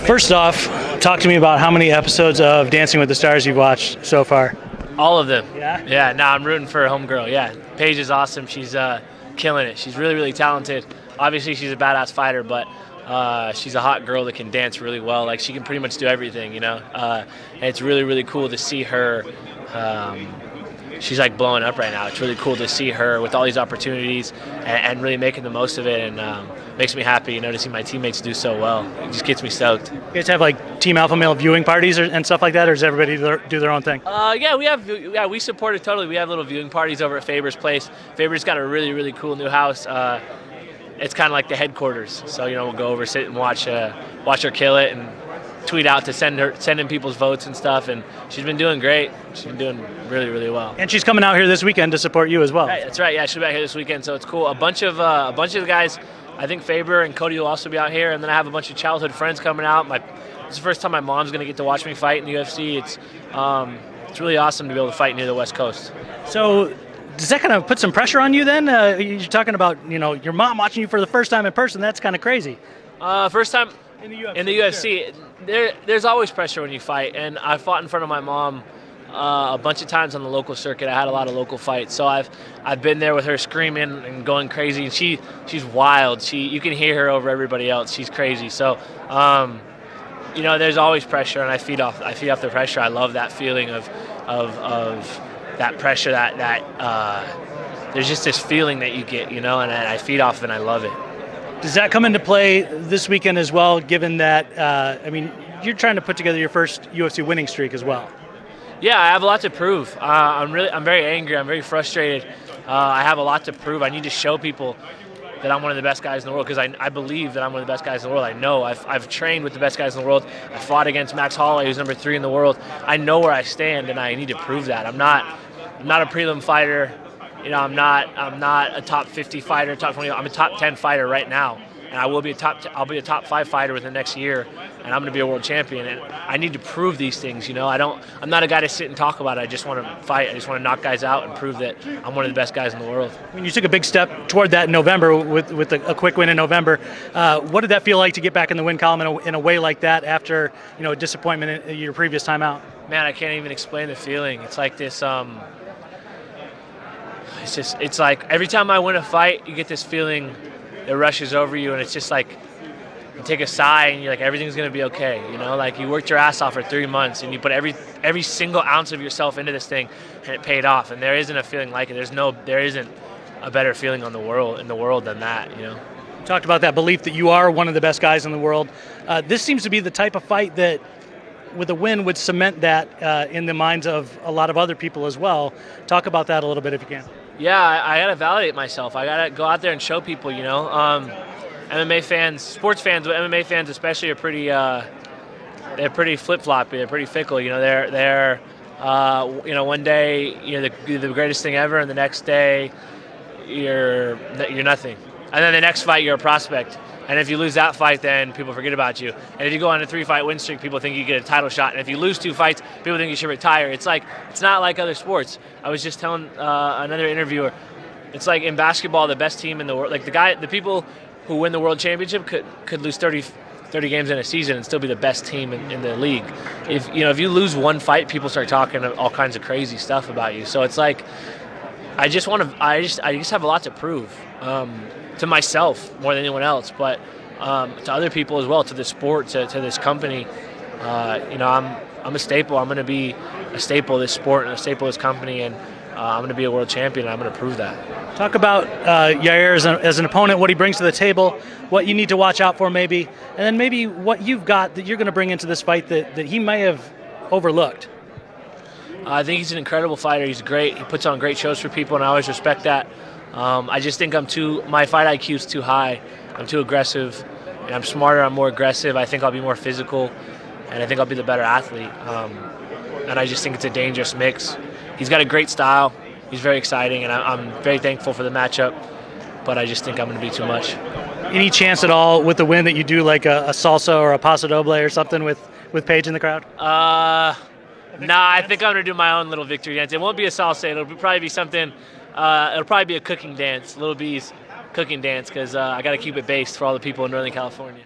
First off, talk to me about how many episodes of Dancing with the Stars you've watched so far. All of them. Yeah? Yeah, no, I'm rooting for a homegirl. Yeah, Paige is awesome. She's killing it. She's really, really talented. Obviously, she's a badass fighter, but she's a hot girl that can dance really well. Like, she can pretty much do everything, you know? And it's really, really cool to see her. She's like blowing up right now. It's really cool to see her with all these opportunities and really making the most of it, and makes me happy, you know, to see my teammates do so well. It just gets me stoked. You guys have like Team Alpha Male viewing parties and stuff like that, or does everybody do their own thing? Yeah, we support it totally. We have little viewing parties over at Faber's place. Faber's got a really, really cool new house. It's kind of like the headquarters. So, you know, we'll go over, sit and watch her kill it, and tweet out to send in people's votes and stuff, and she's been doing great. She's been doing really, really well. And she's coming out here this weekend to support you as well. Right, that's right. Yeah, she'll be out here this weekend, so it's cool. A bunch of the guys. I think Faber and Cody will also be out here, and then I have a bunch of childhood friends coming out. It's the first time my mom's going to get to watch me fight in the UFC. It's really awesome to be able to fight near the West Coast. So, does that kind of put some pressure on you then? You're talking about, you know, your mom watching you for the first time in person. That's kind of crazy. First time in the UFC. In the UFC, sure. There's always pressure when you fight, and I fought in front of my mom a bunch of times on the local circuit. I had a lot of local fights, so I've been there with her screaming and going crazy. And she's wild. You can hear her over everybody else. She's crazy. So, you know, there's always pressure, and I feed off the pressure. I love that feeling of that pressure. That there's just this feeling that you get, you know, and I feed off it, and I love it. Does that come into play this weekend as well? Given that, I mean, you're trying to put together your first UFC winning streak as well. Yeah, I have a lot to prove. I'm very angry. I'm very frustrated. I have a lot to prove. I need to show people that I'm one of the best guys in the world, because I believe that I'm one of the best guys in the world. I know. I've trained with the best guys in the world. I fought against Max Holloway, who's number 3 in the world. I know where I stand, and I need to prove that. I'm not a prelim fighter. You know, I'm not a top 50 fighter, top 20. I'm a top 10 fighter right now, and I'll be a top 5 fighter within the next year, and I'm going to be a world champion. And I need to prove these things. You know, I'm not a guy to sit and talk about it. I just want to fight. I just want to knock guys out and prove that I'm one of the best guys in the world. I mean, you took a big step toward that in November with a quick win in November. What did that feel like to get back in the win column in a way like that after, you know, a disappointment in your previous time out? Man, I can't even explain the feeling. It's like this. It's like every time I win a fight, you get this feeling that rushes over you, and it's just like you take a sigh and you're like, everything's gonna be okay. You know, like you worked your ass off for 3 months and you put every single ounce of yourself into this thing, and it paid off. And there isn't a feeling like it. There isn't a better feeling in the world than that. You know. You talked about that belief that you are one of the best guys in the world. This seems to be the type of fight that, with a win, would cement that in the minds of a lot of other people as well. Talk about that a little bit if you can. Yeah, I gotta validate myself. I gotta go out there and show people. You know, MMA fans, sports fans, but MMA fans especially are they're pretty flip-floppy. They're pretty fickle. You know, they're you know, one day you're the greatest thing ever, and the next day you're nothing. And then the next fight you're a prospect. And if you lose that fight, then people forget about you. And if you go on a 3-fight win streak, people think you get a title shot. And if you lose 2 fights, people think you should retire. It's not like other sports. I was just telling another interviewer, it's like in basketball, the best team in the world, like the people who win the world championship could lose 30 games in a season and still be the best team in the league. If you lose one fight, people start talking all kinds of crazy stuff about you. So it's like I just have a lot to prove. To myself more than anyone else, but to other people as well, to the sport, to this company. You know, I'm a staple. I'm going to be a staple of this sport and a staple of this company, and I'm going to be a world champion, and I'm going to prove that. Talk about Yair as an opponent, what he brings to the table, what you need to watch out for maybe, and then maybe what you've got that you're going to bring into this fight that he may have overlooked. I think he's an incredible fighter. He's great. He puts on great shows for people, and I always respect that. I just think my fight IQ is too high. I'm too aggressive, and I'm smarter. I'm more aggressive. I think I'll be more physical, and I think I'll be the better athlete. And I just think it's a dangerous mix. He's got a great style. He's very exciting, and I'm very thankful for the matchup, but I just think I'm going to be too much. Any chance at all with the win that you do like a salsa or a paso doble or something with Paige in the crowd? Nah, I think I'm going to do my own little victory dance. It won't be a salsa. It'll probably be something. It'll probably be a cooking dance, Little B's cooking dance, because I got to keep it based for all the people in Northern California.